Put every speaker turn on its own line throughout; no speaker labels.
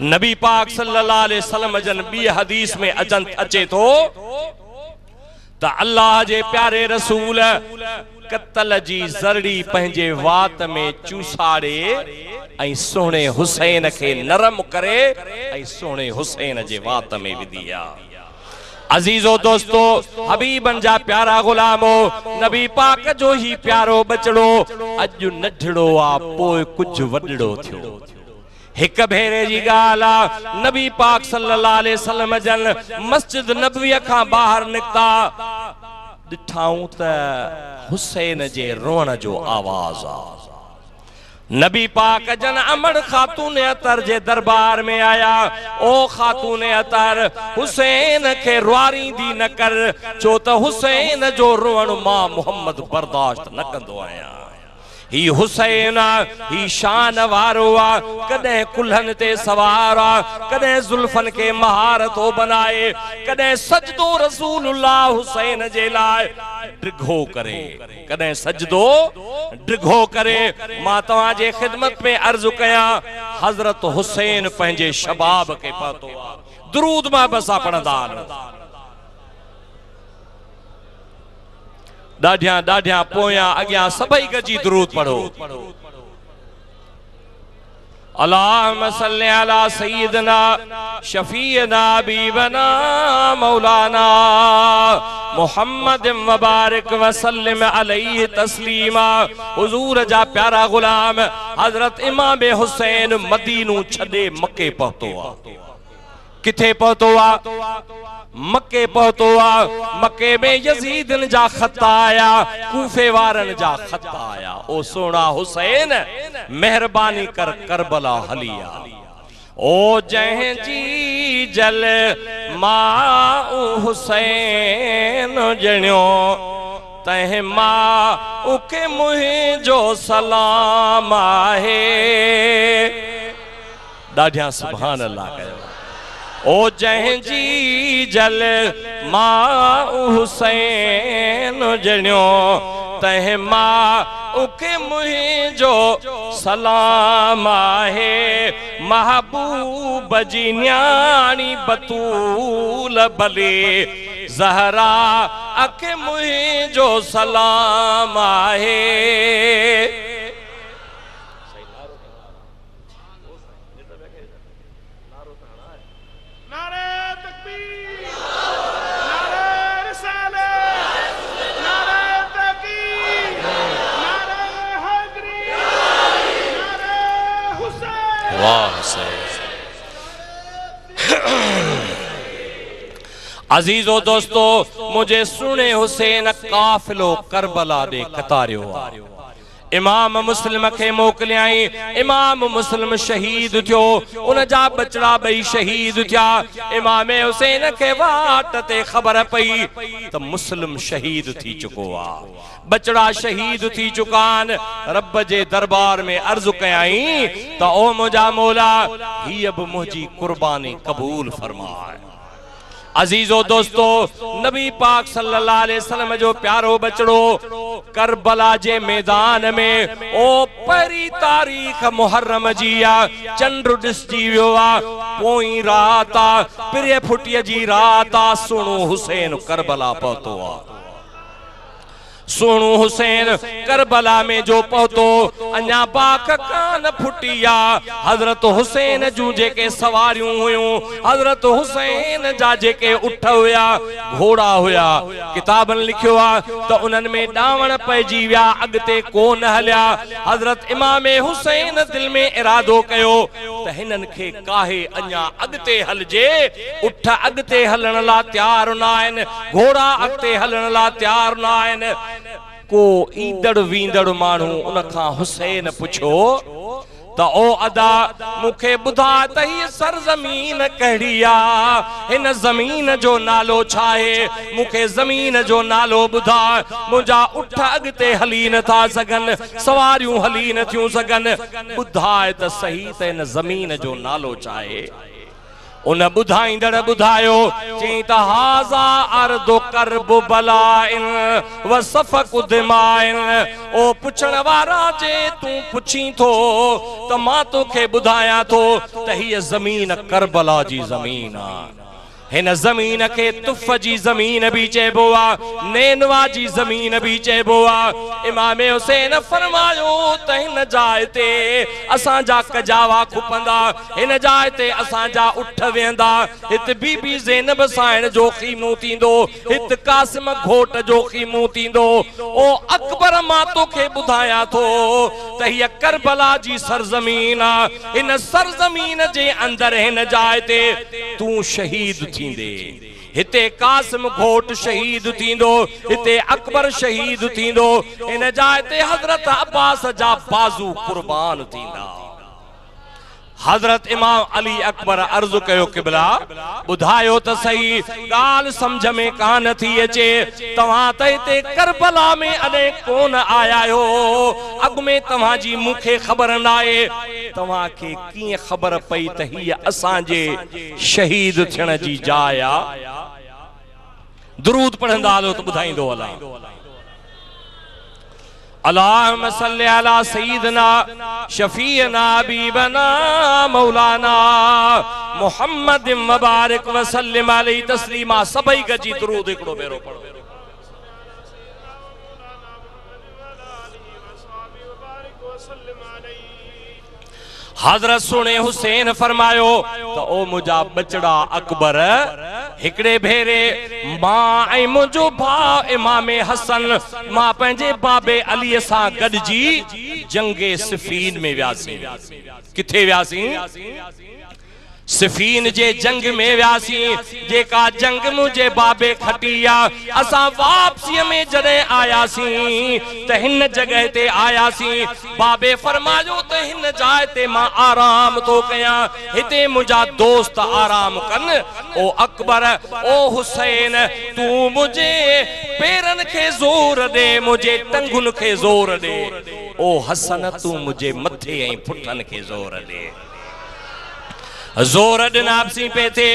नबी पाक सल्लल्लाहु अलैहि वसल्लम जन बी हदीस में अचे तो त अल्लाह जे प्यारे रसूल कत्ल जी ज़रड़ी पंहिंजे वात में चूसाड़े ऐं सोने हुसैन के नरम करे ऐं सोने हुसैन जे वात में विधी आ। अजीजो दोस्तो, हबीबन जा प्यारा गुलामो, नबी पाक जो ही प्यारो बचड़ो अज नढड़ो आ पोइ कुछ वडड़ो थियो। एक भेरे जी गाल आ, नबी पाक सल्लल्लाहु अलैहि वसल्लम जन मस्जिद नबवी खां बाहर निकता दिठाऊं त हुसैन जे रोण जो आवाज आ। नबी पाक जन अमर खातून अतर जे दरबार में आया। ओ खातून अतर, हुसैन के रुआरी दी न कर, छो त हुसैन जो रोण मां मोहम्मद बर्दाश्त न कंदो आया। ही हुसैन ही शान वारो आ, कदे कुल्हन ते सवार आ, कदे जुल्फन के महारतो बनाए, कदे सजदो रसूलुल्लाह हुसैन जे लाए डिघो करे, कदे सजदो डिघो करे। मां तव्हां जे खिदमत में अर्ज कया, हजरत हुसैन पंहिंजे शबाब के पातो आ। दुरूद मां बसा पढ़ंदा डाढिया डाढिया पोया अग्या सभई गजी दुरूद पढ़ो। अल्लाहुम्मा सल्ली अला सय्यिदना शफीअना हबीबना मौलाना मुहम्मद व बारिक व सल्लिम अलैहि तस्लीमा। हुजूर जा प्यारा गुलाम हजरत इमाम हुसैन मदीनू छडे मक्के पहुतो आ। किथे पहुतो आ? मक्के पहुतो आ। मक्के में यजीदन जा खत आया, कूफे वारन जा खत आया। ओ सोना हुसैन मेहरबानी कर करबला हलिया। ओ जह जी जल मां हुसैन जणियो, तह मां उके मुहिंजो सलाम आहे। ॾाढिया सुभान अल्लाह कयो। ओ जह जी जल मां हुसैन जणियो, तह मां उके मुहिंजो सलाम आहे। महबूब जी न्याणी बतूल भले ज़हरा अके मुहिंजो सलाम आहे। अजीजो दोस्तो, मुझे सुने हुसैन काफिलो करबला दे कतारियो आ। इमाम मुस्लिम के मोकलियाई, इमाम मुस्लिम शहीद थियो, उन जा बचड़ा बई शहीद थिया। इमाम हुसैन के वाट ते खबर पई त मुस्लिम शहीद थी चुको आ, बचड़ा शहीद थी चुकान। रब जे दरबार में अर्ज कयाई त ओ मुझा मौला, ही अब मुझी कुर्बानी कबूल फरमाए। अजीजो दोस्तो, नबी पाक सल्लल्लाहु अलैहि वसल्लम जो प्यारो बचड़ो करबला जे मैदान में ओ परी तारीख मुहर्रम जी आ, चंड ॾिसजी वियो आ। पोई रात आ, पिरे फुटीअ जी रात आ। सुणो हुसैन करबला पहुतो आ। सोनू हुसैन करबला में जो पहुतो, अञा बाक कान फुटिया। हजरत हुसैन जूं जेके सवारियूं हुयूं, हजरत हुसैन जा जेके उठ हुया, घोड़ा हुया, किताबन लिखियो आ त उन्हनि में डावण पइजी विया, अॻिते कोन हलिया। हजरत इमाम हुसैन दिल में इरादो कयो त हिननि खे काहे अञा अॻिते हलजे। उठ अॻिते हलण ला तयार न आहिनि, घोड़ा अॻिते हलण ला तयार न आहिनि। को ईंदड़ वींदड़ मानू उनखां हुसैन पुछो त ओ अदा, मुखे बुधा त ही सरजमीन कहिड़ी आ, हिन जमीन जो नालो छा आहे? मुखे जमीन जो नालो बुधा। मुंहिंजा उठ अॻिते हली नथा सघनि, सवारियूं हली नथियूं सघनि, ॿुधाए त सही त हिन जमीन जो नालो छा आहे? उन बुधाईंदड़ बुधायो चई त हाज़ा अर्दो करब बलाइन व सफक दिमाइन। ओ पुछण वारा जे तू पुछी थो त मां तोखे बुधाया थो त हीअ ज़मीन करबला जी ज़मीन आ। हिन ज़मीन के तुफ़ जी ज़मीन भी चइबो आ, नैनवा जी ज़मीन भी चइबो आ। इमाम हुसैन फरमायो त हिन जाइ ते असां जा कजावा खुपंदा, हिन जाइ ते असां जा उठ वेंदा। हित बीबी ज़ैनब साइण जो ख़ीमो थींदो, हित कासिम घोट जो ख़ीमो थींदो। ओ अकबर मां तोखे ॿुधायां थो त हीअ करबला जी सरज़मीन आ। हिन सरज़मीन जे अंदर हिन जाइ ते तू शहीद थींदे। हिते कासिम घोट शहीद थींदो, हिते अकबर शहीद थींदो। इन जाइ ते हज़रत अब्बास जा बाज़ू कुर्बान थींदा। हज़रत इमाम अली अकबर अर्ज़ कयो क़िबला ॿुधायो त सही, ॻाल्हि समझ में कान थी अचे, तव्हां त हिते करबला में अॾे कोन आया हो, अॻु में तव्हां जी मूंखे ख़बर न आहे। तव्हां खे कीअं ख़बर पई त हीअ असांजे शहीद थियण जी जाइ आहे? दुरूद पढ़ंदा हलो त ॿुधाईंदो हलां। अल्लाहुम्मा सल्ली अला सय्यिदना शफीअना हबीबना मौलाना मुहम्मद मुबारक व सल्लिम अलैहि तस्लीमा। सभई गजी दुरूद हिकिड़ो भेरो पढ़ो। हज़रत सुने हुसैन फरमायो तो ओ मुझा बचड़ा अकबर हिकड़े भेरे मां ऐं मुझो भाउ इमाम हसन मां पंहिंजे बाबे अली सां गॾिजी जंगे सिफीन में वियासीं। किथे वियासीं? सिफीन जे जंग में व्यासी, जेका जंग मुझे बाबे खटिया। असा वापसी में जड़े आयासी त हिन जगह ते आयासी। बाबे फरमायो त हिन जाइ ते मां आराम तो कया, हिते मुझा दोस्त आराम कन। ओ अकबर ओ हुसैन तू मुझे पेरन के जोर दे, मुझे टंगुन के जोर दे। ओ हसन तू मुझे मथे ऐं पुठन के जोर दे। जोर ॾिनासीं पे थे।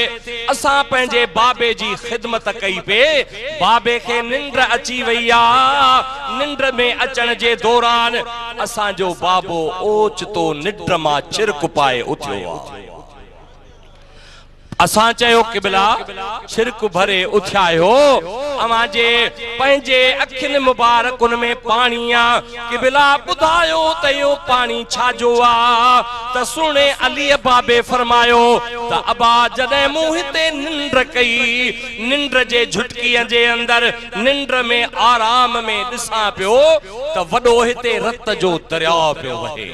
असां पंहिंजे बाबे जी ख़िदमत कई पे। बाबे खे निंड अची वई आ। निंड में अचण जे दौरान असांजो बाबो ओचितो निंड मां चिरक पाए उथियो आ। असां चयो क़िबला छिरक भरे उथियायो अमां जे पंहिंजे अखियुनि मुबारकुनि में पाणी आ। क़िबला ॿुधायो त इहो पाणी छाजो आ? त सुणे अली बाबे फरमायो त अबा जॾहिं मूं हिते निंड कई, निंड जे झुटकीअ जे अंदर निंड में आराम में ॾिसां पियो त वॾो हिते रत जो दरिया पियो वहे।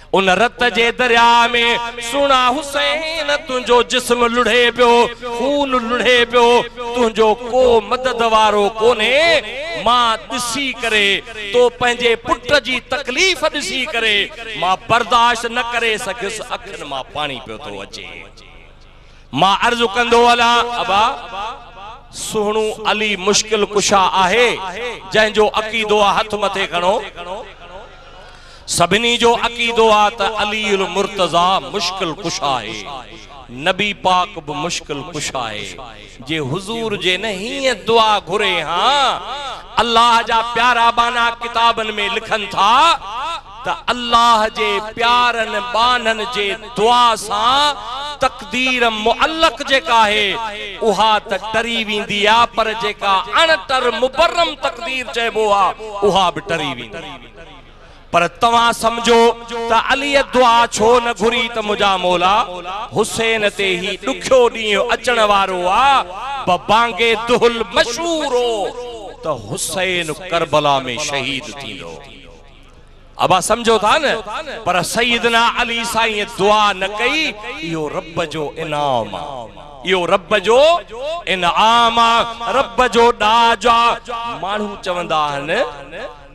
उन रत जे दरिया में सुना हुसैन तुंहिंजो जिस्म लुढ़े पियो, खून लुढ़े पियो। तुंहिंजो को मदद वारो कोने। मां ॾिसी करे तो पंहिंजे पुट जी तकलीफ़ ॾिसी करे मां बर्दाश्त न करे सघियुसि। अखियुनि मां पाणी पियो थो अचे। मां अर्ज़ु कंदो हलां अबा सुहिणो अली मुश्किल कुशा आहे, जंहिंजो अक़ीदो आहे हथ मथे खणो। सभिनी जो अक़ीदो आ त अलीउल मुर्तज़ा मुश्किल कुशा है। नबी पाक भी मुश्किल कुशा है। जे हुजूर जे न हीअं दुआ घुरे हाँ अल्लाह जा प्यारा बाना किताबन में लिखन था त अल्लाह जे प्यारन बानन जे दुआ सा तकदीर मुअल्लक जेका है उहा त टरी वेंदी आ, पर जेका अणटर मुबर्रम तकदीर चइबो आ उहा भी टरी वेंदी। पर तवां समझो त अली दुआ छो न घुरी त मुझा मौला हुसैन ते ही दुखियो ॾींहुं अचण वारो आ। बांगे दुहल मशहूर हो त हुसैन करबला में शहीद थींदो। अबा समझो था न? पर सैयदना अली साईं दुआ न कई। इहो रब जो इनाम आ, इहो रब जो इनाम आ, रब जो ॾाज आ। माण्हू चवंदा आहिनि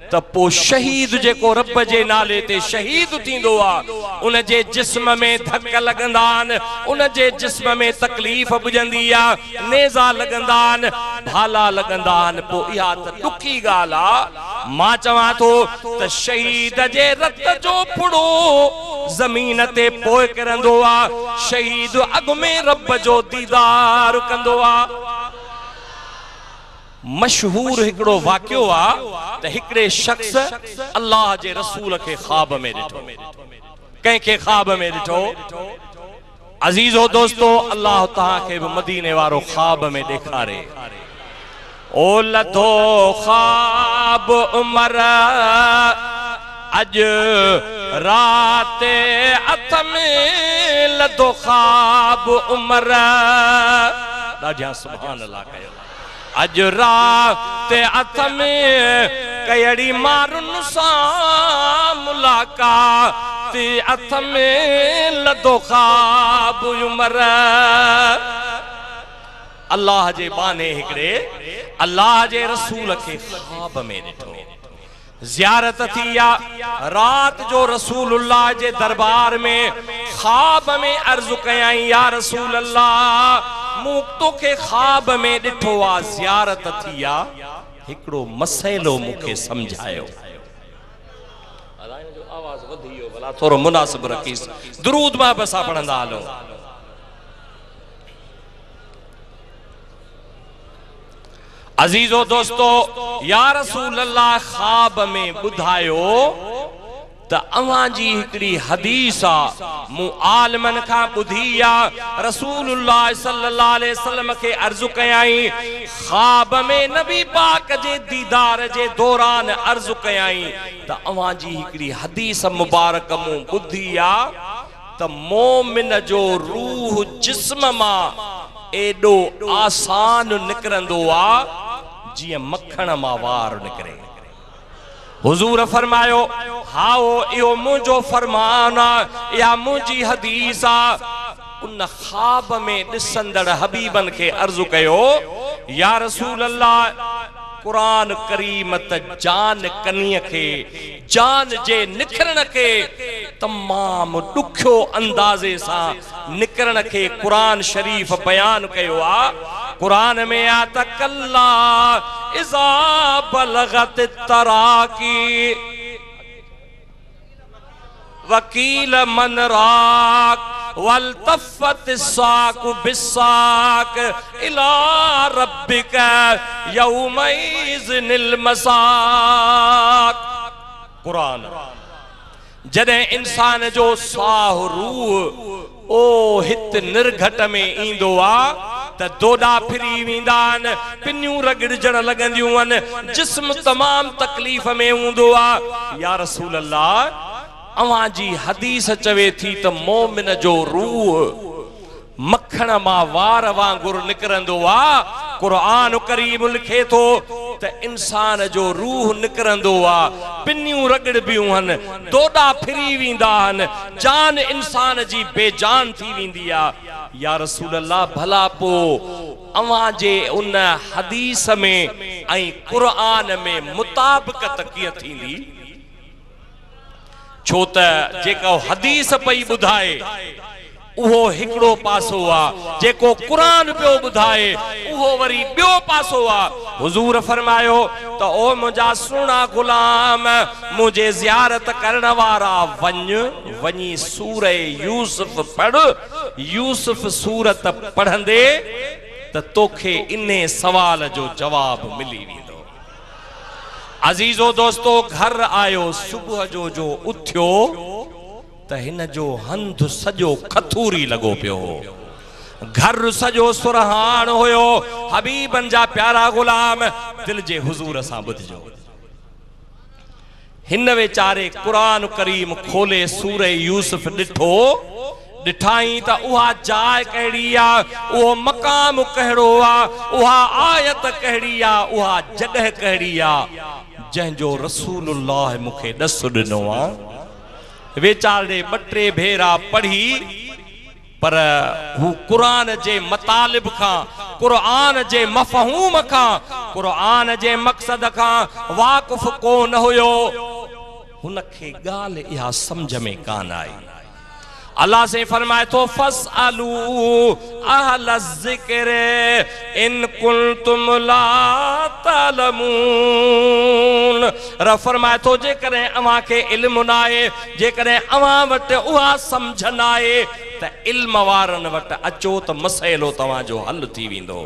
त पो शहीद जेको रब जे नाले ते शहीद थींदो आ उन जे जिस्म में धक लगंदा आहिनि, उन जे जिस्म में तकलीफ़ बुझंदी आ, नेज़ा लगंदा आहिनि, भाला लगंदा आहिनि। पो इहा त ॾुखी ॻाल्हि आ। मां चवां थो त शहीद जे रत जो फुड़ो ज़मीन ते पोइ करंदो आ शहीद अॻु में रब जो दीदार कंदो आ। मशहूर हिकड़ो वाक़ियो आ त हिकड़े शख्स अल्लाह जे रसूल के ख्वाब में ॾिठो, कंहिंखे ख्वाब में ॾिठो। अजीजो दोस्तो, अल्लाह तहां खे भी मदीने वारो ख्वाब में ॾेखारे। ओ लधो ख्वाब उमर अज रात अथ में लधो ख्वाब उमर। ॾाढा सुभान अल्लाह कयो। अज रात अथ में कयड़ी मारुन सां मुलाकात अथ में लधो ख्वाब उमर। अल्लाह जे बाने हिकड़े अल्लाह जे रसूल के ख्वाब में ॾिठो। ज़ियारत थी या रात जो रसूलुल्लाह जे दरबार में ख्वाब में अर्ज कयाई, या रसूल अल्लाह मूं तोखे ख्वाब में ॾिठो आ, ज़ियारत थी या हिकड़ो मसइलो मूंखे समझायो। आवाज वधी वियो, भला थोरो मुनासिब रखीस। दुरूद मां बसा पढ़ंदा हलो। अजीजो दोस्तो, या रसूल अल्लाह ख्वाब में ॿुधायो त अवां जी हिकड़ी हदीस आ, मूं आलमन खां ॿुधी आ। रसूलुल्लाह सल्लल्लाहु अलैहि वसल्लम के अर्ज़ कयाई, ख्वाब में नबी पाक जे दीदार जे दौरान अर्ज़ कयाई त अवां जी हिकड़ी हदीस मुबारक मूं ॿुधी आ त मोमिन जो रूह जिस्म मां एडो आसान निकरंदो आ जिए मक्खण मां वार निकरे। हुजूर फरमायो, हाओ इहो मुंहिंजो फरमान आ, या मुंहिंजी हदीस आ। उन ख्वाब में ॾिसंदड़ हबीबन के अर्ज़ कयो, या रसूल अल्लाह कुरान करीम त जान कनीअ के, जान जे निखरण के तमाम ॾुखियो अंदाज़े सां निकरण के कुरान शरीफ बयान कयो आ। कुरान में आ त कल्ला इज़ा बलगत तराकी वकील मन राक वल्तफ़त साक बिसाक इला रब्बिक यौमइज़िनिल मसाक। कुरान जदे इंसान जो साह रूह ओ हित निर्घट में इंदो आ त दोडा फिरी वींदान, पिन्यूं रगड़जण लगंदियूं आहिनि, जिस्म तमाम तकलीफ़ में हूंदो आ। या रसूल अल्लाह, अवां जी हदीस चवे थी त मोमिन जो रूह मक्खण मां वार वांगुर निकरंदो आ। कुरान करीम लिखे थो त इंसान जो रूह निकरंदो आ, पिन्यूं रगड़बियूं आहिनि, दोडा फिरी वेंदा आहिनि, जान इंसान जी बेजान थी वेंदी आ। या रसूल अल्लाह, भला पो अवां जे उन हदीस में ऐं कुरान में मुताबिकत कीअं थींदी? छो त जेको हदीस पई ॿुधाए उहो हिकड़ो पासो आ, जेको कुरान पियो ॿुधाए उहो वरी ॿियो पासो आ। हुजूर फरमायो त ओ मुंहिंजा सुहिणा गुलाम, मुंहिंजे ज़ियारत करण वारा, वञी सूरह यूसुफ पढ़। यूसुफ सूरत पढ़ंदे त तोखे इने सवाल जो जवाब मिली वेंदो। अजीजो दोस्तो, घर आयो सुबुह जो उथियो त हिन जो हंधु सॼो खथूरी लॻो पियो, घर सॼो सुरहान हुयो। हबीबन जा प्यारा गुलाम, दिल जे हुजूर सां ॿुधजो। हिन वेचारे कुरान करीम खोले सूरह यूसुफ ॾिठो, ॾिठाई त उहा जाइ कहिड़ी आ, उहो मक़ाम कहिड़ो आ, उहा आयत कहिड़ी आ, उहा जॻह कहिड़ी आ जंहिंजो रसूलुल्लाह मूंखे ॾस ॾिनो आ। वेचारे ॿ टे भेरा पढ़ी, पर हू कुरान जे मतालिब खां, कुरान जे मफ़हूम खां, कुरान जे मक़सद खां वाक़ुफ़ कोन हुयो। हुनखे ॻाल्हि इहा समझ में कान आई। अल्लाह से फरमाए तो फसअलू अहल ज़िक्र इन कुंतुम ला तालमून। रब फरमाए तो जे करें अवां के इल्म न आहे, जे करें अवां वटि उहा समझ न आहे त इल्म वारनि वटि अचो त मसइलो तव्हांजो हल थी वेंदो।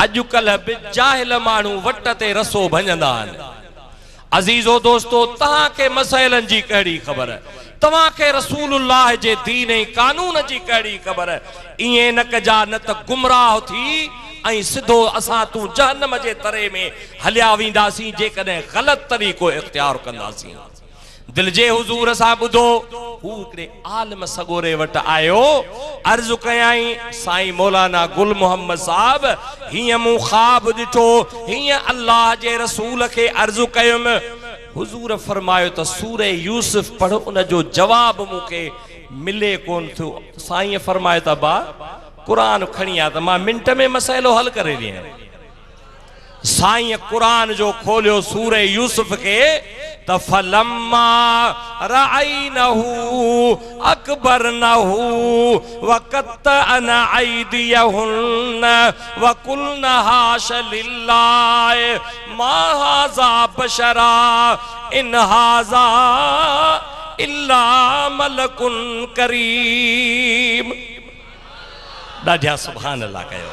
अॼुकल्ह बि जाहिल माण्हू वट ते रसो भञंदा आहिनि। अज़ीज़ो दोस्तो, तव्हांखे मसइलनि जी कहिड़ी ख़बर, तव्हांखे रसूलुल्लाह जे दीन ऐं कानून जी कहिड़ी ख़बर। इएं न कजा न त गुमराह थी ऐं सिधो असां तूं जहन्नम जे तरे में हलिया वेंदासीं जेकॾहिं ग़लति तरीक़ो इख्तियार कंदासीं। दिल जे हुजूर सां ॿुधो, हू हिकिड़े आलिम सगोरे वटि आयो, अर्ज़ु कयाई साईं मौलाना गुल मोहम्मद साहब हीअं मूं ख़्वाब ॾिठो, हीअं अल्लाह जे रसूल खे अर्ज़ु कयुमि। हुजूर फरमायो त सूरे यूसुफ पढ़, उन जो जवाब मूंखे मिले कोन थियो। साईं फरमायो त बा कुरान खणी आ त मां मिंट में मसइलो हल करे ॾियां। साईं कुरान जो खोलियो सूरे यूसुफ के त फलम्मा रअयनहु अकबरनहु वक़त्तअन अयदियहुन वक़ुल्न हाश लिल्लाह मा हाज़ा बशरा इन हाज़ा इल्ला मलकुन करीम। ॾाढा सुभान अल्लाह कयो।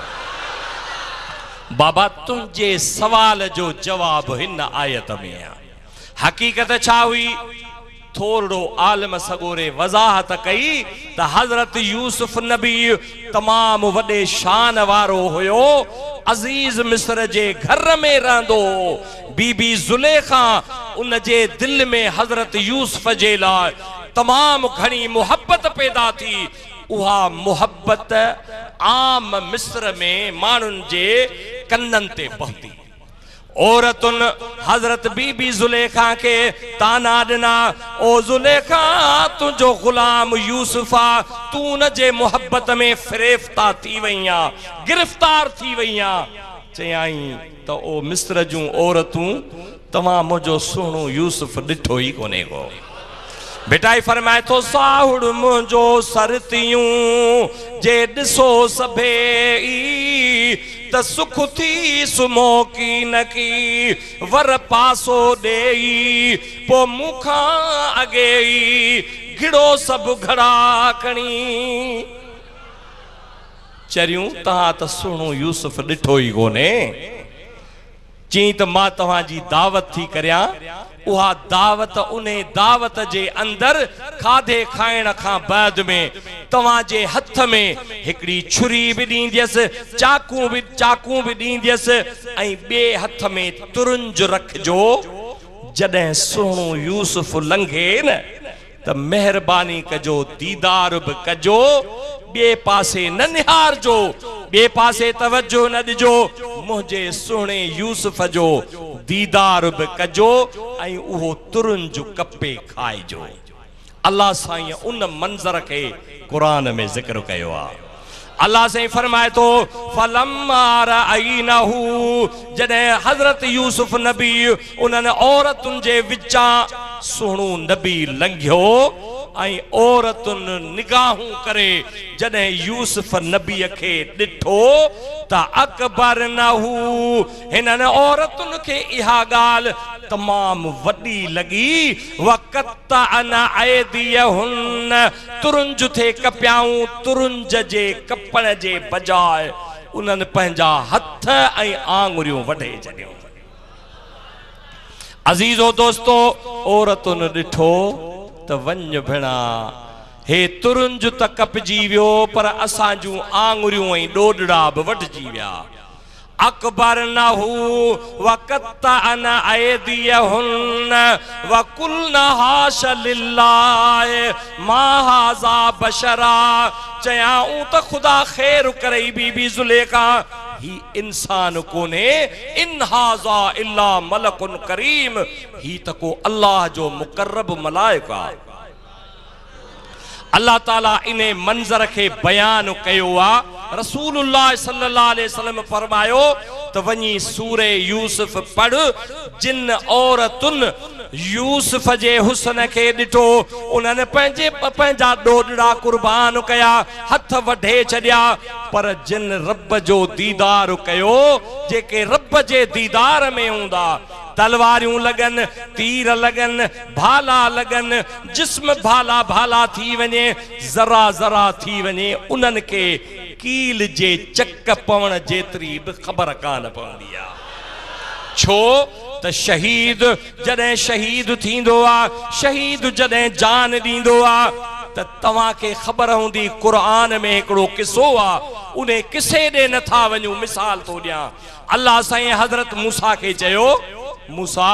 बाबा तुंहिंजे सवाल जो जवाब हिन आयत में आहे। हकीकत छा हुई? थोरो आलिम सगोरे वज़ाहत कई त हज़रत यूसुफ नबी तमाम वॾे शान वारो हुयो, अज़ीज़ मिस्र जे घर में रहंदो। बीबी ज़ुलेखा उन जे दिल में हज़रत यूसुफ जे लाइ तमाम घणी मोहब्बत पैदा थी। उहा मोहब्बत आम मिस्र में माण्हुनि जे कन्ननि ते पहुती। औरतुन हजरत बीबी जुलेखा के ताना दिना, ओ जुलेखा तुझो गुलाम यूसुफा तू न जे मोहब्बत में फ़रेफ्ता थी वईया, गिरफ्तार थी वईया। चयाई तो ओ मिस्र जूं औरतूं तव्हां मुझो सुहिणो यूसुफ ॾिठो ई कोने को। बेटाई फरमाए तो साहुड़ मुझो सरतियूं जे ॾिसो सभे त सुख थी सुमो की न की वर पासो ॾेई पो मुखा अॻे घिड़ो सभु घड़ा खणी। चरियूं तव्हां त सुहिणो यूसुफ ॾिठो ई कोने। चई त मां तव्हांजी दावत थी करियां। उहा दावत उन दावत जे अंदर खाधे खाइण खां बाद में तव्हांजे हथ में हिकड़ी छुरी भी ॾींदसि, चाकू भी ॾींदसि ऐं ॿिए हथ में तुरुंज रखजो। जॾहिं सुहिणो यूसुफ लंघे न त मेहरबानी कजो, दीदार भी कजो, ॿिए पासे न निहारजो, ॿिए पासे तवज्जो न ॾिजो। मुझे सुहिणे यूसुफ जो दीदार भी कजो ऐं उहो तुरुंज कपे खाइजो। अल्लाह साईं उन मंज़र के कुरान में जिक्र कयो आहे। अल्लाह से फरमाए तो फलम्मा रअयनहु, जॾहिं हज़रत यूसुफ नबी उन्हनि औरतुनि जे विचां सुहिणो नबी लंघियो ऐं औरतुनि निगाहूं करे जॾहिं यूसुफ नबीअ खे ॾिठो त अकबरनहु, हिननि औरतुनि खे इहा ॻाल्हि तमाम वॾी लॻी। वक़त्तअन अयदियहुन, तुरुंज थे कपियाऊं, तुरुंज जे कपण जे बजाय उन्हनि पंहिंजा हथ ऐं आङुरियूं वढे छॾियूं। अज़ीज़ो दोस्तो, औरतुनि ॾिठो त वञ भेणा, हे तुरुंज त कपजी वियो पर असां जूं आङुरियूं ऐं ॾोॾड़ा बि वढिजी विया। अकबरनहु वक़त्तअन अयदियहुन वक़ुल्न हाश लिल्लाह मा हाज़ा बशरा। चयाऊं त खुदा ख़ैर करे बीबी जुलेखा, ही इंसान कोने, इन हाज़ा इल्ला मलकुन करीम, ही त को अल्लाह जो मुकर्रब मलाइका। अल्लाह ताला इने मंजर के बयान कयो आ। रसूलुल्लाह सल्लल्लाहु अलैहि वसल्लम फरमायो त वनी सूरे यूसुफ पढ़, जिन औरतुन यूसुफ जे हुस्न के ॾिठो, उन्हनि पंहिंजा ॾोॾड़ा कुर्बान कया, हथ वढे छॾिया। पर जिन रब जो दीदार कयो, जेके रब जे दीदार में हूंदा, तलवारियूं लगन, तीर लगन, भाला लगन, जिस्म भाला भाला थी वने, जरा जरा थी वने, उन्हनि के कील जे चक पवण जेतरी भी खबर कान पवंदी आ। छो त शहीद जॾहिं शहीद थींदो आ, शहीद जॾहिं जान ॾींदो आ, त तव्हां खे ख़बर हूंदी क़ुरान में हिकिड़ो किस्सो आ, उन किस्से ॾे नथा वञूं। मिसाल तो ॾियां, अल्लाह साईं हज़रत मूसा खे चयो, मूसा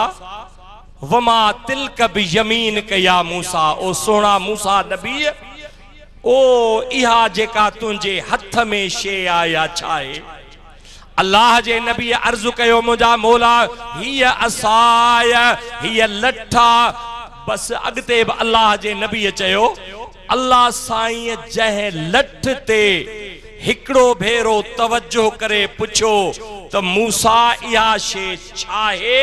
वमा तिल्क बियमीन कया मूसा, ओ सोना मूसा नबी, ओ इहा जेका तुंहिंजे हथ में शे आ या छा आहे? अल्लाह जे नबी अर्ज़ु कयो, मुंहिंजा मौला हीअ असाय, हीअ लठा। बस अॻिते बि अल्लाह जे नबी चयो, अल्लाह साईं जंहिं लठ ते हिकिड़ो भेरो तवज्जो करे पुछो त मूसा इहा शे छा आहे,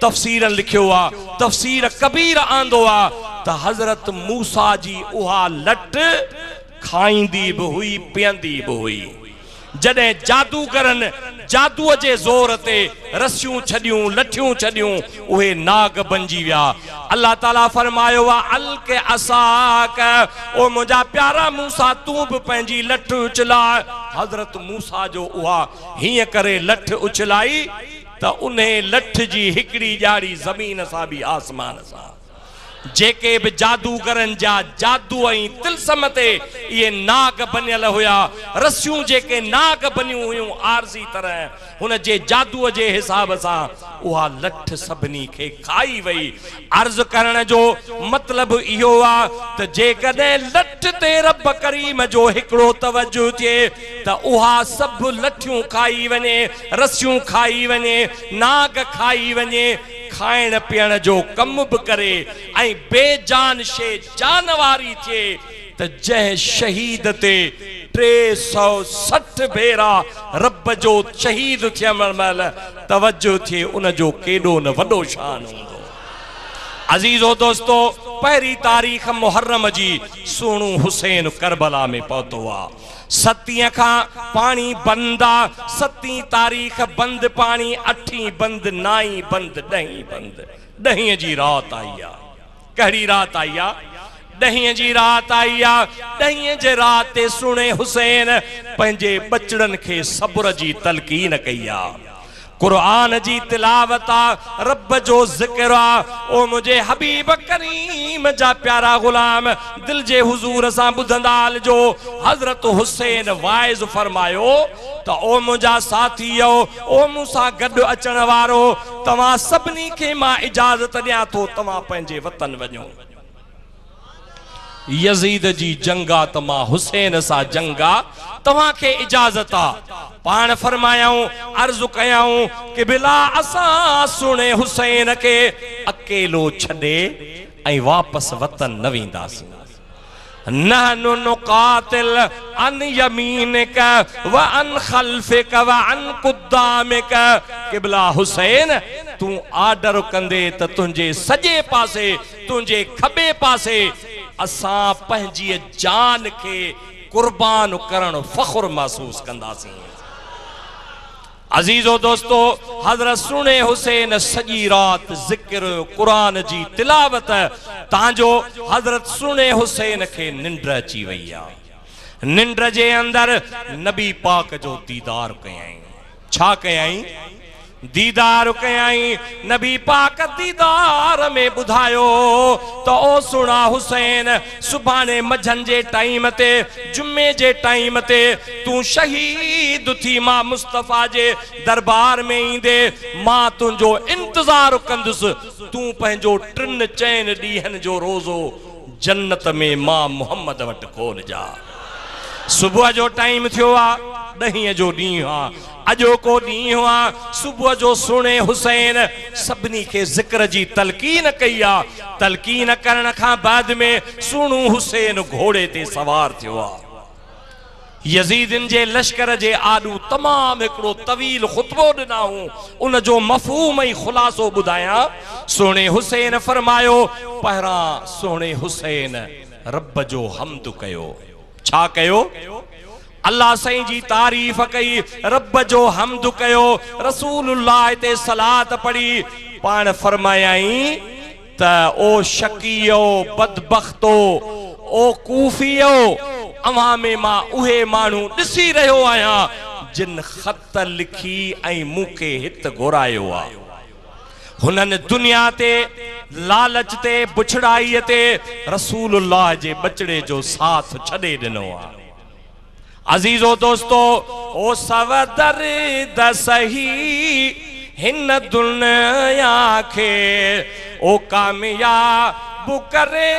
तफ़सीर लिखियो आ, तफ़सीर कबीर आंदो आ त हज़रत मूसा जी उहा लठ खाईंदी भी हुई, पीअंदी भी हुई। जॾहिं जादूगरनि जादूअ जे ज़ोर ते रस्सियूं छॾियूं, लठियूं छॾियूं, उहे नाग बणिजी विया। अल्लाह ताला फरमायो आहे, अल के असाक, ओ मुंहिंजा प्यारा मूसा तूं बि पंहिंजी लठ उछला। हज़रत मूसा जो उहा हीअं करे लठ उछलाई त उन लठ जी हिकिड़ी ॼाड़ी ज़मीन सां बि आसमान सां। जेके भी जादूगरन जा जादू ऐं तिलसम ते ये नाग बनियल हुया, रस्सियूं जेके नाग बनियूं हुयूं आरजी तरह, हुन जे जादूअ जे हिसाब सां उहा लठ सभिनी खे खाई वई। अर्ज करण जो मतलब इहो आ त जेकॾहिं लठ ते रब करीम जो हिकिड़ो तवज्जो थिए त उहा सभु लठियूं खाई वञे, रस्सियूं खाई वञे, नाग खाई वञे, खाइण पीअण जो कम भी करे, ऐं बेजान शे जानवारी थिए त जंहिं शहीद ते 360 भेरा रब जो शहीद थियण महिल तवज्जो थिए, उन जो केॾो न वॾो शान हूंदो। अजीजो दोस्तो, पहिरीं तारीख़ मुहर्रम जी सोणू हुसैन करबला में पहुतो आ। 7 खां पानी बंद आ, 7 तारीख़ बंद पानी, 8 बंद, 9 बंद, 10 बंद। 10 जी रात आई आ। कहिड़ी रात आई आ? 10 जी रात आई आ। 10 जे रात ते सुणे हुसैन पंहिंजे बचड़न खे सब्र जी तलकीन कई आ। कुरान जी तिलावत आ, रब जो जिक्र आ। ओ मुझे हबीब करीम जा प्यारा गुलाम दिल जे हुजूर सां ॿुधंदाल जो हज़रत हुसैन वाइज़ फरमायो त ओ मुझा साथियो, ओ मूंसां गॾु अचण वारो, तव्हां सभिनी खे मां इजाज़त ॾियां थो, तव्हां पंहिंजे वतन वञो। यजीद जी जंगा त मां हुसैन सां जंगा, तव्हां खे इजाज़त आ। पाण फरमायाऊं, अर्ज़ु कयाऊं कि बिला असां सुणे हुसैन के अकेलो छॾे ऐं वापसि वतन न वेंदासीं। नहनु नुकातिल अन यमीनिक व अन खल्फिक व अन कुद्दामिक। क़िबला हुसैन, तू आर्डर कंदे त तुंहिंजे सॼे पासे, तुंहिंजे खबे पासे असां पंहिंजी जान खे कुर्बान करण फख्र महसूस कंदासीं। अजीजो दोस्तो, हज़रत सुने हुसैन सॼी रात ज़िक्र कुरान जी तिलावत, तांजो हज़रत सुने हुसैन खे निंड अची वई आ। निंड जे अंदर नबी पाक जो दीदार कयई। छा कयई? दीदार कयई। नबी पाक दीदार में बुधायो तो ओ सुना हुसैन, सुभाणे मझन जे टाइम ते, जुम्मे जे टाइम ते तू शहीद थी मां मुस्तफा जे दरबार में ईंदे, मां तुंहिंजो इंतजार कंदुस। तू पंहिंजो 3 ॾींहनि जो रोज़ो जन्नत में मां मोहम्मद वटि खोल जा। सुबह जो टाइम थियो आ, 10 जो ॾींहुं आ, अजो को ॾींहुं आ। सुबह जो सुणे हुसैन सभिनी खे ज़िक्र जी तलकीन कई आ। तलकीन करण खां बाद में सुणू हुसैन घोड़े ते सवार थियो आ। यजीदन जे लश्कर जे आडू तमाम एकड़ो तवील खुतबो दिनाऊं, उन जो मफहूम ही खुलासो बुधाया। सोने हुसैन फरमायो, पहरा सोने हुसैन रब जो हमद कयो। छा कयो? अल्लाह सईं जी तारीफ कई, रब जो हमद कयो, रसूलुल्लाह ते सलात पढ़ी। पान फरमायाई त ओ शकीयो बदबख्तो ओ कूफियो, अवां में मां उहे मानू दिसी रहो आया जिन खत लिखी ऐं मूंखे हित घुरायो आ। हुनन दुनिया ते लालच ते बुछड़ाई ते रसूलुल्लाह जे बचड़े जो साथ छड़े दिनो आ। अजीजो दोस्तो, ओ सवदर द सही हिन दुनिया के ओ कामयाब करे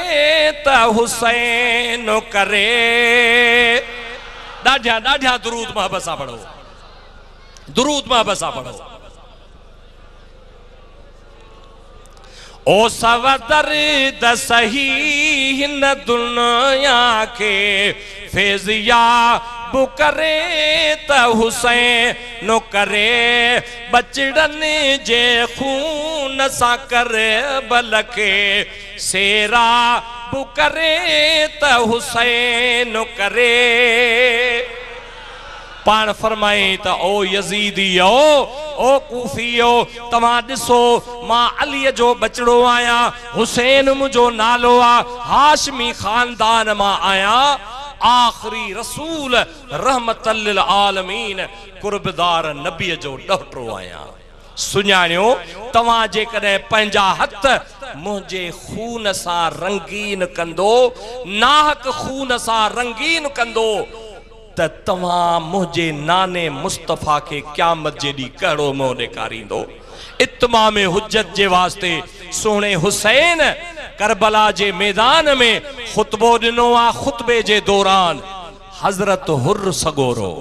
त हुसैन करे। डाढिया डाढिया दुरूद मां बसा पढ़ो, दुरूद मां बसा पढ़ो। ओ सवदर द सही हिन दुनिया के फैजिया करे त हुसैन करे। बचड़न जे खून सा करे बलके सेरा करे त हुसैन करे। पान फरमाए त ओ यजीदियो ओ कूफियो, तमां दिसो मां अली जो बचड़ो आया, हुसैन मुझो नालो आ, हाशमी खानदान मां आया, आखिरी रसूल रहमतल लिल आलमीन कुर्बदार नबी जो डॉक्टर आया। सुञाणियो, तवां जे कदे पंहिंजा हथ मुझे खून सा रंगीन कंदो, नाहक खून सा रंगीन कंदो, त तवां मुझे नाने मुस्तफा के क़यामत जे दी कड़ो मोह ॾेखारींदो। इत्माम हुज्जत जे वास्ते सोने हुसैन करबला जे मैदान में खुतबो दिनो आ। खुतबे जे दौरान हजरत हुर सगोरो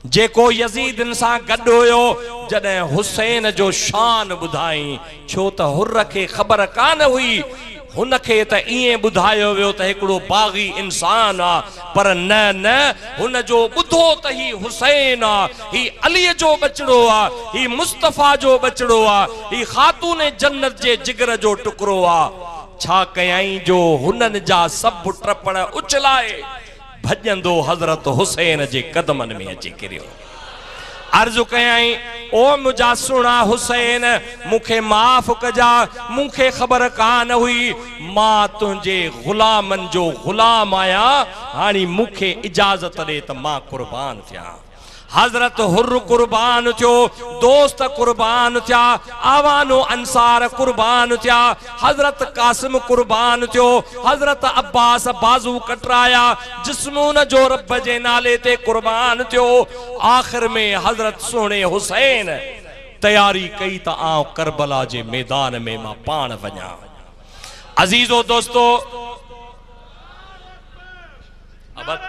जेको यजीदन सा गड होयो, जडे हुसैन जो शान बुधाई, छो त हुर के खबर कान हुई, हुनखे त इएं बुधायो वियो त एकड़ो बागी इंसान आ, पर न न हुन जो बुधो त ही हुसैन आ, ही अली जो बचड़ो आ, ही मुस्तफा जो बचड़ो आ, ही खातून जन्नत जे जिगर जो टुकड़ो आ। छा कयाई जो हुनन जा सब ट्रपण उचलाए भजंदो हजरत हुसैन जे कदमन में अची किरियो। अर्ज कयाई, ओ मुझा सुना हुसैन, मुखे माफ कजा, मुखे खबर कान हुई, मां तुझे गुलामन जो गुलाम आया, हानी मुखे इजाजत दे त मां कुर्बान थिया। हजरत हुर कुर्बान थियो, दोस्त कुर्बान थिया, आवानो अंसार कुर्बान थिया, हजरत कासिम कुर्बान थियो, हजरत अब्बास बाजू कटराया, जिस्मून जो रब जे नाले ते कुर्बान थियो। आखिर में हजरत सोने हुसैन तैयारी कई त आऊं करबला जे मैदान में मां पान वञा। अजीजो दोस्तो, अब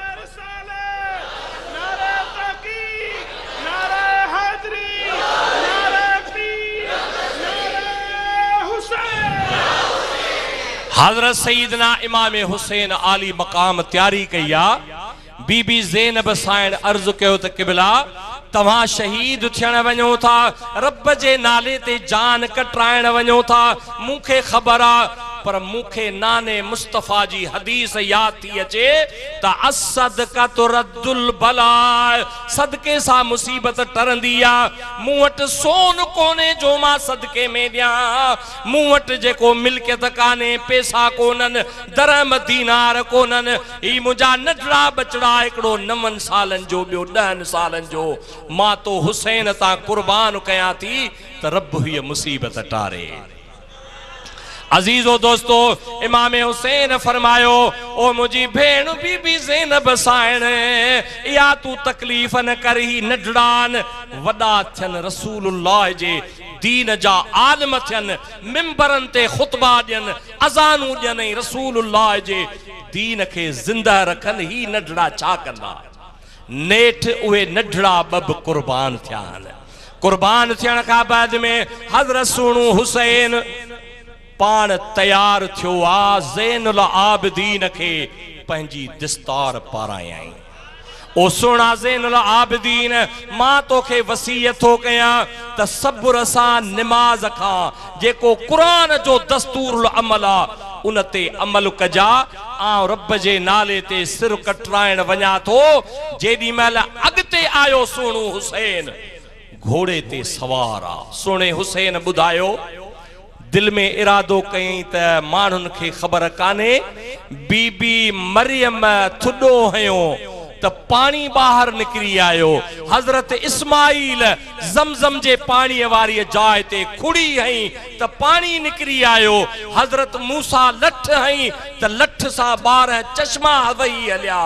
हजरत सईदना इमाम हुसैन आली मकाम तैयारी कया। बीबी ज़ैनब साइण अर्ज कयो त क़िबला, तवां शहीद थियण वञो था, रब जे नाले ते जान कटराइण वञो था, मूंखे ख़बर आ, पर मूंखे नाने मुस्तफा जी हदीस याद थी अचे त असदका तुरद्दुल बला, सदके सा मुसीबत टरंदी आ। मूं वटि सोन कोने जो मां सदके में दिया, मूं वटि जेको मिल्कियत काने, पैसा कोनन, दरम दीनार कोनन, ही मुंहिंजा नंढड़ा बचड़ा हिकिड़ो 9 सालन जो, ॿियो 10 सालन जो, मां तो हुसैन तां कुर्बान कयां थी त रब हीअ मुसीबत टारे। अजीजो दोस्तो, इमाम हुसैन फरमायो, ओ मुझी भेण बीबी ज़ैनब साइण, या तू तकलीफ न कर, ही नढड़ान वडा थियन, रसूलुल्लाह जे दीन जा आलम थियन, मिंबरन ते खुतबा ॾियन, अज़ानू ॾियन, रसूलुल्लाह जे दीन खे जिंदा रखन। ही नढड़ा छा कंदा? नेठ उहे नढड़ा बब कुर्बान थियान। कुर्बान थियण खां बाद में हज़रत सोनू हुसैन पान तैयार थियो आ, ज़ैनुल आबिदीन के पंहिंजी दस्तार पारायई। ओ सोना ज़ैनुल आबिदीन मां तोखे वसीयत थो कयां त सब्र सां निमाज़ खां जेको कुरान जो दस्तूरुल अमल आ उन ते अमल कजा। आउं रब जे नाले ते सिर कटराइण वञा थो। जेॾी महिल अॻिते आयो सोणू हुसैन घोड़े ते सवार आ। सोणे हुसैन ॿुधायो दिल में इरादो कयईं त माण्हुनि खे ख़बर कान्हे बीबी मरियम थुॾो हयो त पानी ॿाहिरि निकिरी आयो। हज़रत इस्माइल ज़मज़म जे पाणीअ वारी जाइ ते खुड़ी हई त पानी निकिरी आयो। हज़रत मूसा लठ हई त लठ सां 12 चश्मा वही हलिया।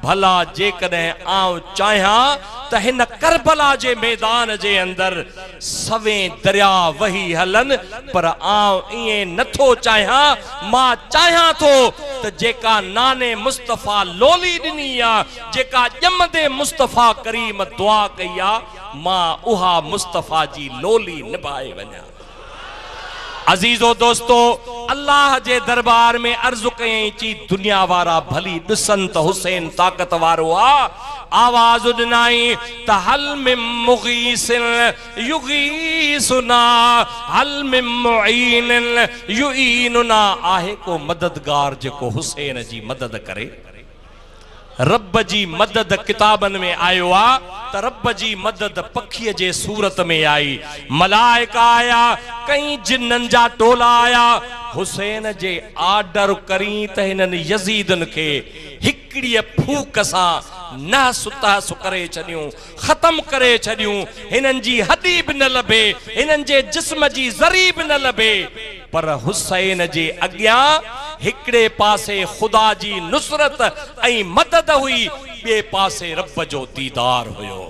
भला जेकॾहिं आउं चाहियां त हिन करबला जे मैदान जे अंदर सवें दरिया वही हलन, पर आउं ईअं नथो चाहियां। मां चाहियां थो त जेका नाने मुस्तफ़ा लोली ॾिनी आहे, जेका ॼमदे मुस्तफ़ा करीम दुआ कई आहे, मां उहा मुस्तफ़ा जी लोली निभाए वञा। अजीजो दोस्तो अल्लाह जे दरबार में अर्ज़ कयईं ची दुनिया वारा भली ॾिसन त हुसैन ताक़त वारो आ। आवाज़ ॾिनाई त हल मिन मुगीसिन युगीसुना हल मिन मुईनिन युईनुना। आहे को मददगार जेको हुसैन जी मदद करे? रब जी मदद किताबन में आयो आ त रब जी मदद पखीअ जे सूरत में आई। मलाइका आया, कई जिन्नन जा टोला आया। हुसैन जे आर्डर करी त हिननि यजीदन खे हिकड़ी फूक सां न सुतास करे छॾियूं, ख़त्म करे छॾियूं। हिननि जी हड्डी बि न लभे, हिननि जे जिस्म जी ज़री बि न लभे। पर हुसैन जे अॻियां हिकड़े पासे खुदा जी नुसरत ऐं मदद हुई, ॿिए पासे रब जो दीदार हुयो।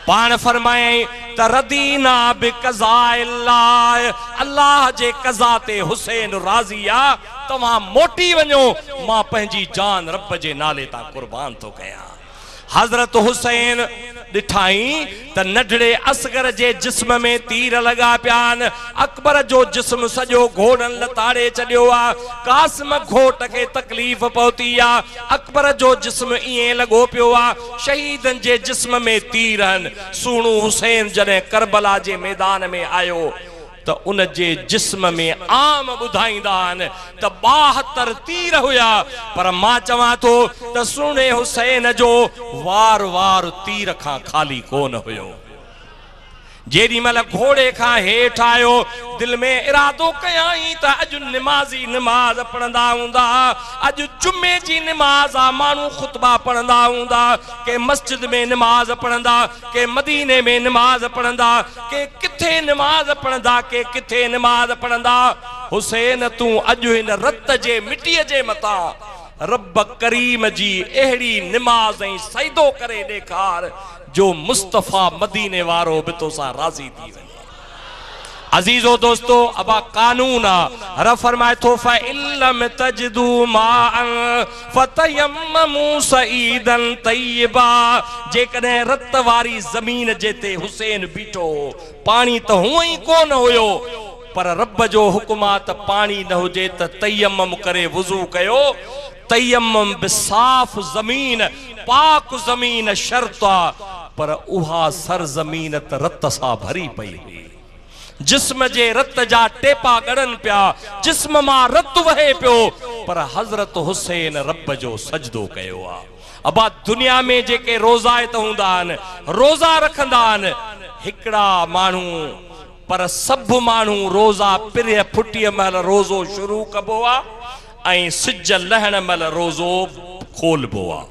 पाण फरमाए त रदीना बिक़ज़ाइल्लाह, अल्लाह जे क़ज़ा ते हुसैन राज़ी आ। तव्हां मोटी वञो, मां पंहिंजी जान रब जे नाले तां कुर्बान थो कयां। हज़रत हुसैन ॾिठाई त नढड़े असगर जे जिस्म में तीर लगा पियान। अकबर जो जिस्म सॼो घोड़नि लताड़े छॾियो आ। कासिम घोट खे तकलीफ़ पहुती आ। अकबर जो जिस्म ईअं लॻो पियो आ शहीदनि जे जिस्म में तीर आहिनि। सुहिणो हुसैन जॾहिं करबला जे मैदान में आयो त उन जे जिस्म में आम ॿुधाईंदा आहिनि त 72 तीर हुया। पर मां चवां थो त सुहिणे हुसैन जो वार वार तीर खां खाली कोन हुयो। जेॾी महिल घोड़े खां हेठि आयो, दिल में इरादो कयाई त अॼु निमाज़ी निमाज़ पढ़ंदा हूंदा, अॼु जुमे जी निमाज़ आ, माण्हू खुतबा पढ़ंदा हूंदा, के मस्जिद में निमाज़ पढ़ंदा, के मदीने में निमाज़ पढ़ंदा, के किथे निमाज़ पढ़ंदा, के किथे निमाज़ पढ़ंदा। हुसैन तूं अॼु हिन रत जे मिटीअ जे मथां रब करीम जी अहिड़ी निमाज़ ऐं सजदो करे ॾेखार जो मुस्तफ़ा मदीने वारो बि तोसां राज़ी थी वञे। अजीजो दोस्तो अबा कानून आ। रब फरमाए थो फ़इल्लम तजदू माअन फ़तयम्ममू सईदन तय्यबा। जेकॾहिं रत वारी ज़मीन जे ते हुसैन बीठो, पानी त हुअं ई कोन हुयो, पर रब जो हुक्म आ त पानी न हुजे त तयम्मम करे वुज़ू कयो। तयम्मम बि साफ़ ज़मीन, पाक ज़मीन शर्त आ, पर उहा सरज़मीन त रत सां भरी पई हुई। जिस्म जे रत जा टेपा गड़न पिया, जिस्म मां रत वहे पियो, पर हज़रत हुसैन रब जो सजदो कयो आ। अबा दुनिया में जेके रोज़ायत हूंदा आहिनि, रोज़ा रखंदा आहिनि हिकड़ा माण्हू, पर सभु माण्हू रोज़ा पिर फुटीअ महिल रोज़ो शुरू कबो आ ऐं सिज लहण महिल रोज़ो खोलबो आ।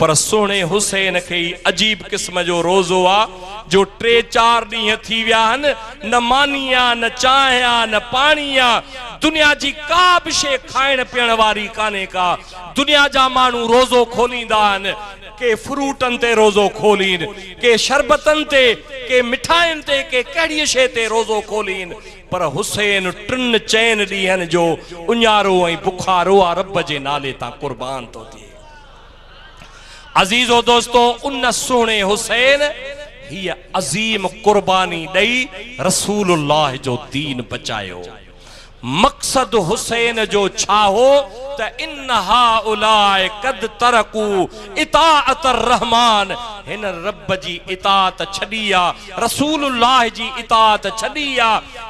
पर सोने हुसैन के अजीब किस्म जो रोज़ो आ जो 3-4 ॾींहं थी विया आहिनि, न मानी आ, न चांहि आ, न पानी आ। दुनिया जी का बि शइ खाइण पीअण वारी कान्हे का। दुनिया जा माण्हू रोज़ो खोलींदा आहिनि, के फ्रूटन ते रोज़ो खोलीन, के शरबतन ते, के मिठाइन ते, के कहिड़ी शइ ते रोज़ो खोलीन। पर हुसैन 3-4 ॾींहंनि जो उञारो ऐं बुखारो आ, रब जे नाले तां कुर्बान तो थिए। अजीजो दोस्तो उन सोने हुसैन ही अजीम कुर्बानी ॾई रसूलुल्लाह जो दीन बचायो। मक़सद हुसैन जो छा हो त त इन्हा उलाए कद तरकू इताअत रहमान, हिन रब जी इताअत छडिया, रसूलुल्लाह जी इताअत छडिया,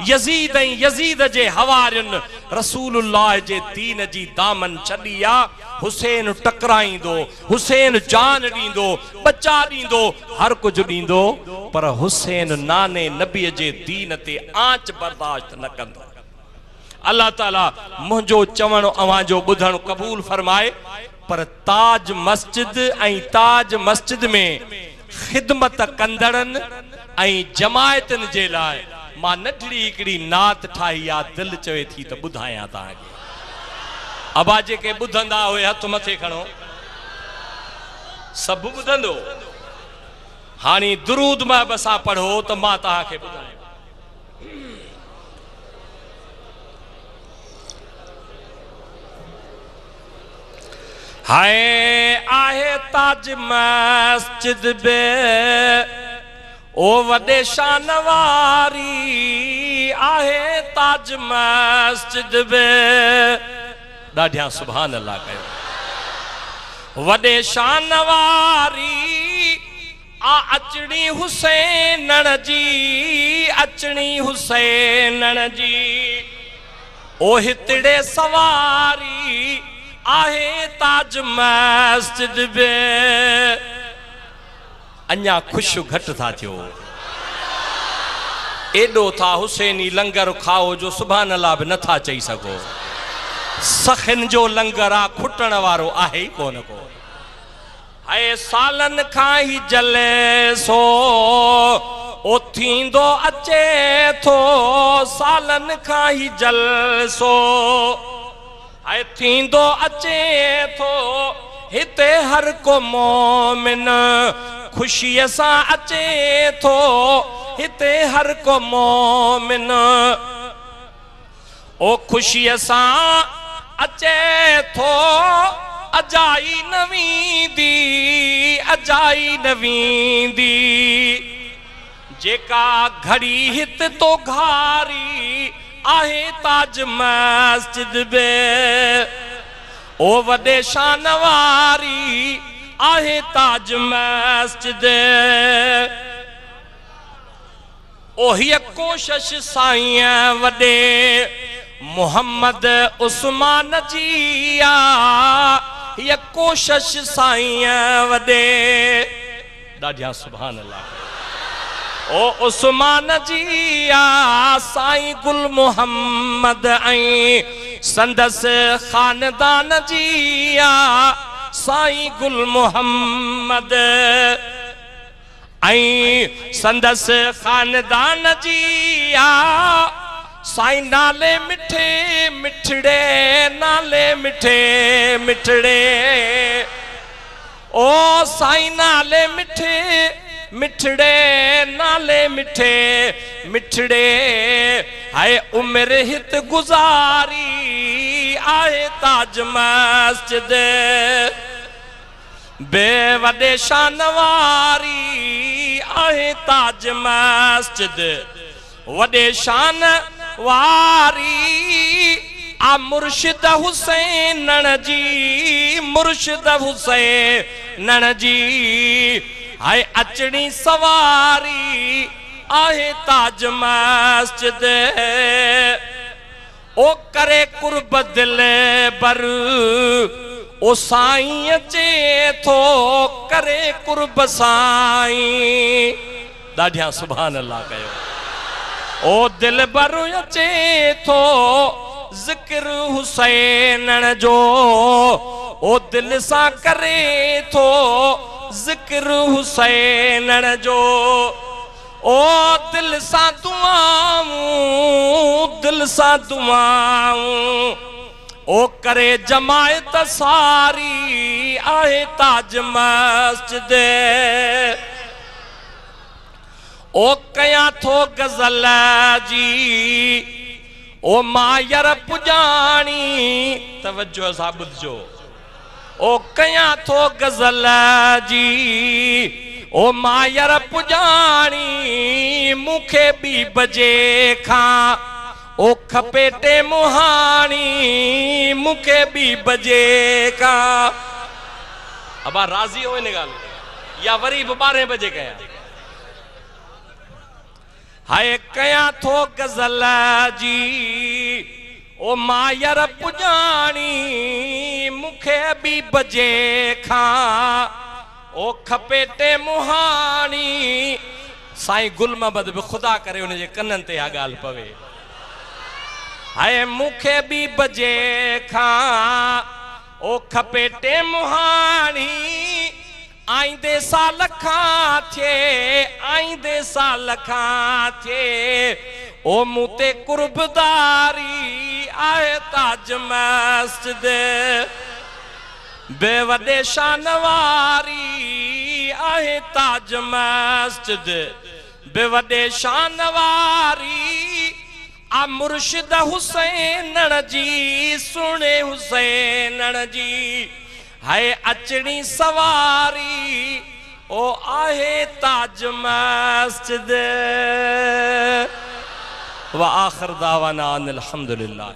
यजीद ऐं यजीद जे हवारियुनि रसूलुल्लाह जे दीन जी दामन छडिया। हुसैन टकराईंदो, हुसैन जान ॾींदो, बचा ॾींदो, हर कुछ ॾींदो, पर हुसैन नाने नबी जे दीन ते आंच बर्दाश्त न कंदो। अल्लाह ताला मुझो चवण अवांजो ॿुधण कबूल फरमाए। पर ताज मस्जिद ऐं ताज मस्जिद में खिदमत कंदड़न ऐं जमायतन जे लाइ मां नंढड़ी हिकड़ी नात ठाही आ, दिल चवे थी त ॿुधायां तव्हांखे। अबा जेके ॿुधंदा हुए हथ मथे खणो, सब ॿुधंदो। हाणे दुरूद महब सां पढ़ो त मां तव्हांखे ॿुधायां। हाय आहे ताज मस्जिद बे ओ वॾे शान वारी, आहे ताज मस्जिद बे, ॾाढिया सुभान अल्लाह कयो। वॾे शान वारी आ अचणी हुसैनण जी, अचणी हुसैनण जी, ओ हितड़े सवारी आहे ताज मस्जिद बे। अञा खुशु घटि था थियो, एॾो था हुसैनी लंगर खाओ जो सुभान अल्लाह बि नथा चई सघो। सखिन जो लंगर आ, खुटण वारो आहे ई कोन को। हाय सालन खां ही जले सो ओ थींदो अचे थो, सालन खां ही जलसो हाय थींदो अचे थो, हिते हर को मोमिन खुशीअ सां अचे थो, हिते हर को मोमिन ओ खुशीअ सां अचे थो। अजाई न वेंदी, अजाई न वेंदी, जेका घड़ी हित तो घारी आहे ताज मस्जिद बे। ओ वॾे शान वारी आहे ताज मस्जिद। ओ हीअ कोशिश साईं वॾे मोहम्मद उस्मान जी आ, हीअ कोशिश साईं वॾे, ॾाढिया सुभान अल्लाह। ओ उस्मान जी आ साईं गुल मोहम्मद ऐं संदस खानदान जी आ साईं गुल मोहम्मद ऐं संदस खानदान जी आ साईं नाले मिठे मिठड़े, नाले मिठे मिठड़े, ओ साईं नाले मिठे मिठड़े, नाले मिठे मिठड़े, हाय उम्र हित गुजारी आहे ताज मस्जिद बे। वॾे शान वारी आहे ताज मस्जिद, वॾे शान वारी आ मुर्शिद हुसैनण जी, मुर्शिद हुसैनण जी, हाय अचणी सवारी आहे ताज मस्जिद। ओ करे कुर्ब दिल बर ओ साईं अचे थो, करे कुर्ब साईं, ॾाढिया सुभान अल्लाह कयो। ओ दिल बर अचे थो ज़िक्र हुसैनण जो, ओ दिल सां करे थो ज़िक्र हुसैनण जो, ओ दिल सां दुआऊं, दिल सां दुआऊं, ओ करे जमायत सारी आहे ताज मस्जिद। ओ कयां थो गज़ल जी ओ मायर पुजाणी, तवज्जो सां ॿुधजो। ओ कयां थो गज़ल जी ओ मायर पुजाणी, मूंखे ॿी बजे खां ओ खपेटे मुहानी मुखे भी बजे का। अब राजी हो निकाल या वरी 12 बजे कया हाय कया थो गज़ल जी ओ मायर पुजानी मुखे भी बजे खा ओ खपेटे मुहानी। साईं गुल मोहम्मद भी खुदा करे उन जे कनन ते आ गाल पवे हाय मुखे भी बजे खा ओ खपेटे मुहानी। आईंदे साल खां थे आईंदे साल खां थे ओ मुते कुर्बदारी आए ताज मस्जिद बेवडे शानवारी आहे ताज मस्जिद बेवडे शानवारी। आ मुर्शिद हुसैन जी सुने हुसैन जी हाय अचणी सवारी ओ आहे ताज मस्जिद। व आखिर दावाना अनिल हम्दुलिल्लाह।